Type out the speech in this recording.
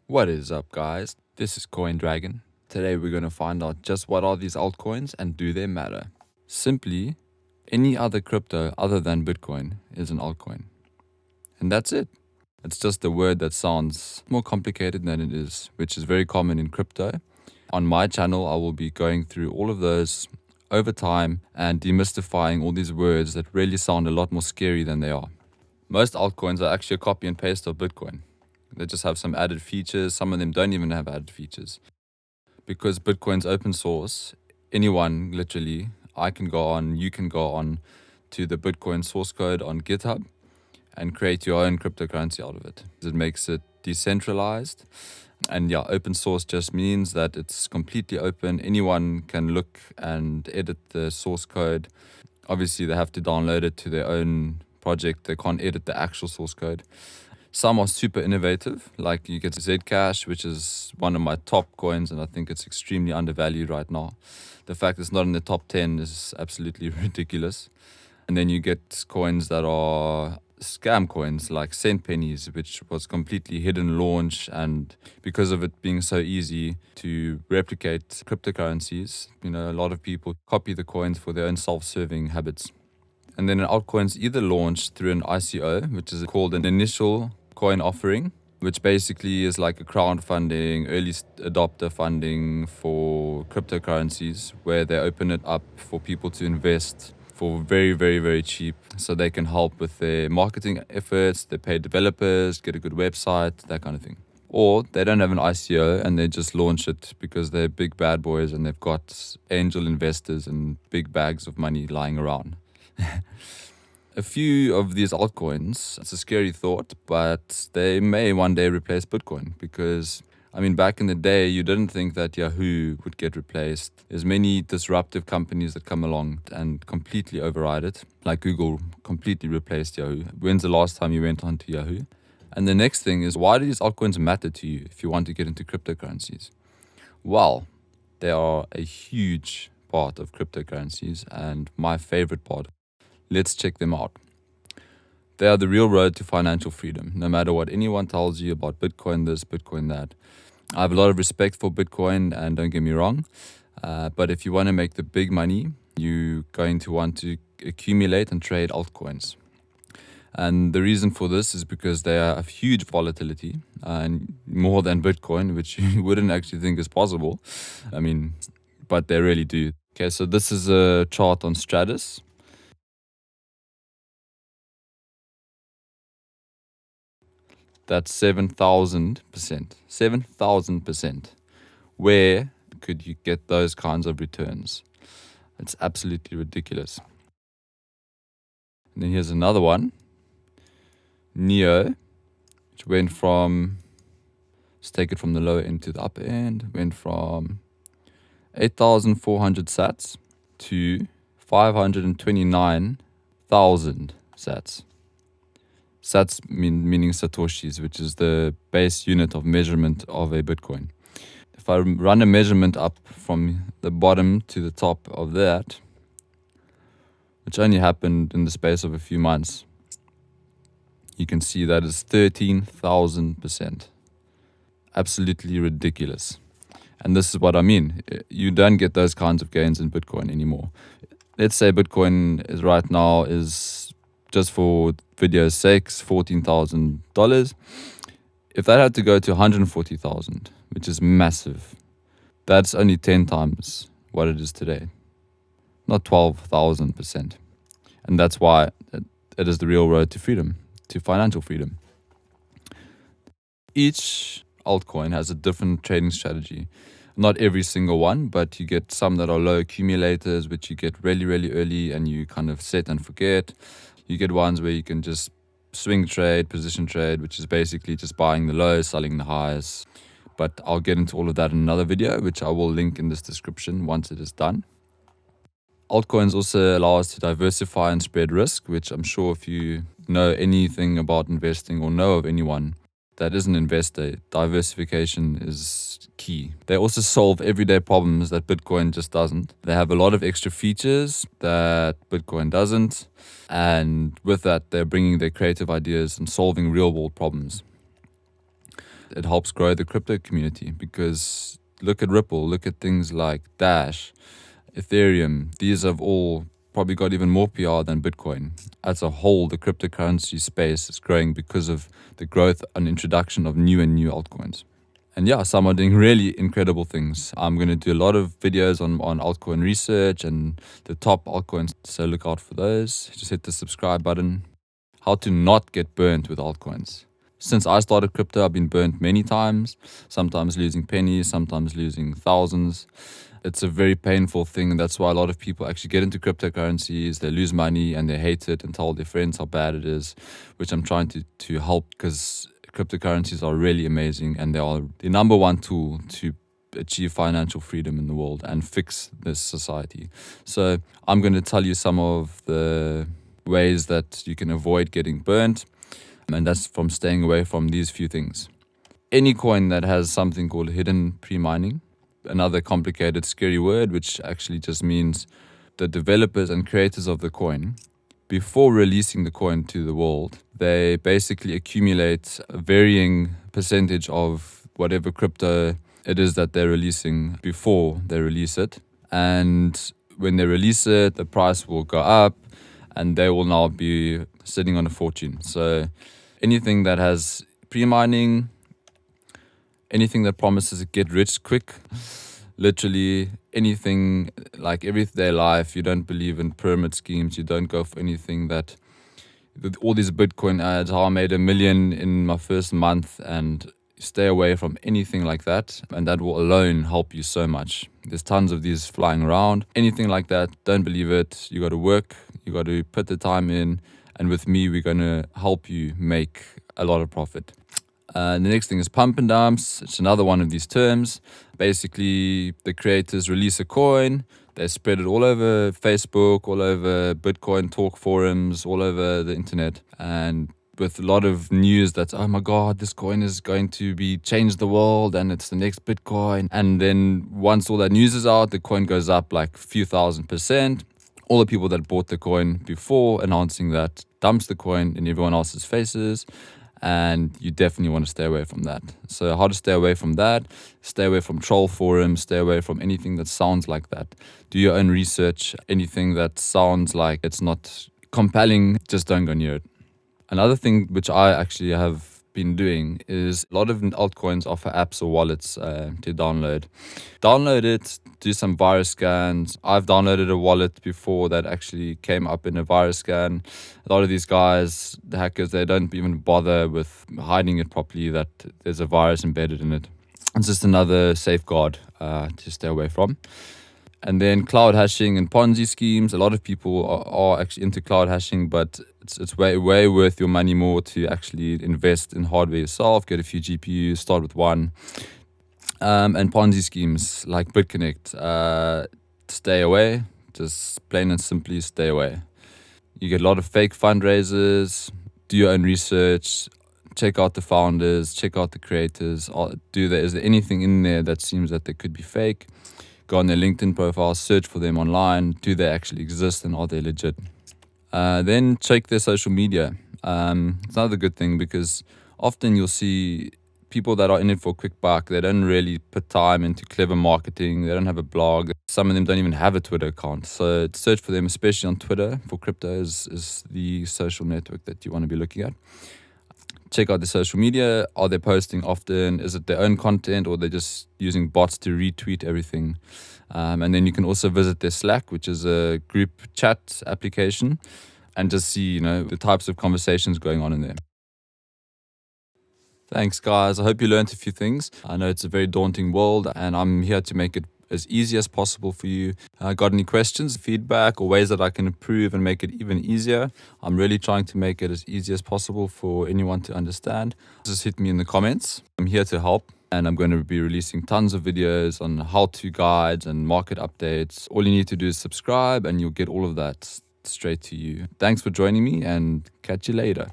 What is up, guys? This is Coin Dragon. Today we're going to find out just what are these altcoins and do they matter. Simply, any other crypto other than Bitcoin is an altcoin. And that's it. It's just a word that sounds more complicated than it is, which is very common in crypto. On my channel, I will be going through all of those over time and demystifying all these words that really sound a lot more scary than they are. Most altcoins are actually a copy and paste of Bitcoin. They just have some added features. Some of them don't even have added features. Because Bitcoin's open source, anyone, literally, I can go on, you can go on to the Bitcoin source code on GitHub and create your own cryptocurrency out of it. It makes it decentralized. And yeah, open source just means that it's completely open. Anyone can look and edit the source code. Obviously, they have to download it to their own project. They can't edit the actual source code. Some are super innovative, like you get Zcash, which is one of my top coins, and I think it's extremely undervalued right now. The fact it's not in the top 10 is absolutely ridiculous. And then you get coins that are scam coins like cent pennies, which was completely hidden launch, and because of it being so easy to replicate cryptocurrencies, a lot of people copy the coins for their own self-serving habits. And then altcoins either launched through an ICO, which is called an initial coin offering, which basically is like a crowdfunding, early adopter funding for cryptocurrencies, where they open it up for people to invest for very, very, very cheap, so they can help with their marketing efforts, they pay developers, get a good website, that kind of thing. Or they don't have an ICO and they just launch it because they're big bad boys and they've got angel investors and big bags of money lying around. A few of these altcoins, it's a scary thought, but they may one day replace Bitcoin because, back in the day, you didn't think that Yahoo would get replaced. There's many disruptive companies that come along and completely override it, like Google completely replaced Yahoo. When's the last time you went onto Yahoo? And the next thing is, why do these altcoins matter to you if you want to get into cryptocurrencies? Well, they are a huge part of cryptocurrencies and my favorite part. Let's check them out. They are the real road to financial freedom, no matter what anyone tells you about Bitcoin this, Bitcoin that. I have a lot of respect for Bitcoin, and don't get me wrong, but if you want to make the big money, you're going to want to accumulate and trade altcoins. And the reason for this is because they have huge volatility, and more than Bitcoin, which you wouldn't actually think is possible. But they really do. Okay, so this is a chart on Stratus. That's 7,000%. 7,000%. Where could you get those kinds of returns? It's absolutely ridiculous. And then here's another one. Neo, which went from, let's take it from the lower end to the upper end, went from 8,400 sats to 529,000 sats. Sats meaning satoshis, which is the base unit of measurement of a Bitcoin. If I run a measurement up from the bottom to the top of that, which only happened in the space of a few months, you can see that is 13,000%. Absolutely ridiculous. And this is what I mean. You don't get those kinds of gains in Bitcoin anymore. Let's say Bitcoin is right now is, just for video's sake, $14,000. If that had to go to 140,000, which is massive, that's only 10 times what it is today, not 12,000%. And that's why it is the real road to freedom, to financial freedom. Each altcoin has a different trading strategy. Not every single one, but you get some that are low accumulators, which you get really, really early and you kind of set and forget. You get ones where you can just swing trade, position trade, which is basically just buying the lows, selling the highs. But I'll get into all of that in another video, which I will link in this description once it is done. Altcoins also allow us to diversify and spread risk, which I'm sure if you know anything about investing or know of anyone that is an investor, diversification is key. They also solve everyday problems that Bitcoin just doesn't. They have a lot of extra features that Bitcoin doesn't. And with that, they're bringing their creative ideas and solving real world problems. It helps grow the crypto community because look at Ripple, look at things like Dash, Ethereum. These have all probably got even more PR than Bitcoin. As a whole, the cryptocurrency space is growing because of the growth and introduction of new altcoins. And yeah, some are doing really incredible things. I'm going to do a lot of videos on altcoin research and the top altcoins, so look out for those. Just hit the subscribe button. How to not get burnt with altcoins. Since I started crypto, I've been burnt many times, sometimes losing pennies, sometimes losing thousands. It's a very painful thing, and that's why a lot of people actually get into cryptocurrencies. They lose money and they hate it and tell their friends how bad it is, which I'm trying to help, because cryptocurrencies are really amazing and they are the number one tool to achieve financial freedom in the world and fix this society. So I'm going to tell you some of the ways that you can avoid getting burnt, and that's from staying away from these few things. Any coin that has something called hidden pre-mining, another complicated, scary word, which actually just means the developers and creators of the coin, before releasing the coin to the world, they basically accumulate a varying percentage of whatever crypto it is that they're releasing before they release it. And when they release it, the price will go up and they will now be sitting on a fortune. So anything that has pre-mining, anything that promises to get rich quick, literally anything like everyday life, you don't believe in pyramid schemes, you don't go for anything that, all these Bitcoin ads, how I made $1 million in my first month, and stay away from anything like that, and that will alone help you so much. There's tons of these flying around. Anything like that, don't believe it. You got to work, you got to put the time in, and with me, we're going to help you make a lot of profit. The next thing is pump and dumps. It's another one of these terms. Basically, the creators release a coin, they spread it all over Facebook, all over Bitcoin talk forums, all over the internet, and with a lot of news that's, oh my God, this coin is going to change the world and it's the next Bitcoin. And then once all that news is out, the coin goes up like a few thousand%. All the people that bought the coin before announcing that dumps the coin in everyone else's faces. And you definitely want to stay away from that. So how to stay away from that? Stay away from troll forums, stay away from anything that sounds like that. Do your own research. Anything that sounds like it's not compelling, just don't go near it. Another thing which I actually have been doing is a lot of altcoins offer apps or wallets to download. Download it, do some virus scans. I've downloaded a wallet before that actually came up in a virus scan. A lot of these guys, the hackers, they don't even bother with hiding it properly, that there's a virus embedded in it. It's just another safeguard to stay away from. And then cloud hashing and Ponzi schemes. A lot of people are actually into cloud hashing, but it's way worth your money more to actually invest in hardware yourself, get a few GPUs, start with one. And Ponzi schemes like BitConnect, stay away. Just plain and simply stay away. You get a lot of fake fundraisers. Do your own research. Check out the founders. Check out the creators. Is there anything in there that seems that they could be fake? Go on their LinkedIn profile, search for them online. Do they actually exist and are they legit? Then check their social media. It's another good thing, because often you'll see people that are in it for a quick buck. They don't really put time into clever marketing. They don't have a blog. Some of them don't even have a Twitter account. So search for them, especially on Twitter. For crypto is the social network that you want to be looking at. Check out the social media. Are they posting often? Is it their own content, or they're just using bots to retweet everything? And then you can also visit their Slack, which is a group chat application, and just see, the types of conversations going on in there. Thanks, guys. I hope you learned a few things. I know it's a very daunting world, and I'm here to make it as easy as possible for you. Got any questions, feedback, or ways that I can improve and make it even easier? I'm really trying to make it as easy as possible for anyone to understand. Just hit me in the comments. I'm here to help, and I'm going to be releasing tons of videos on how-to guides and market updates. All you need to do is subscribe, and you'll get all of that straight to you. Thanks for joining me, and catch you later.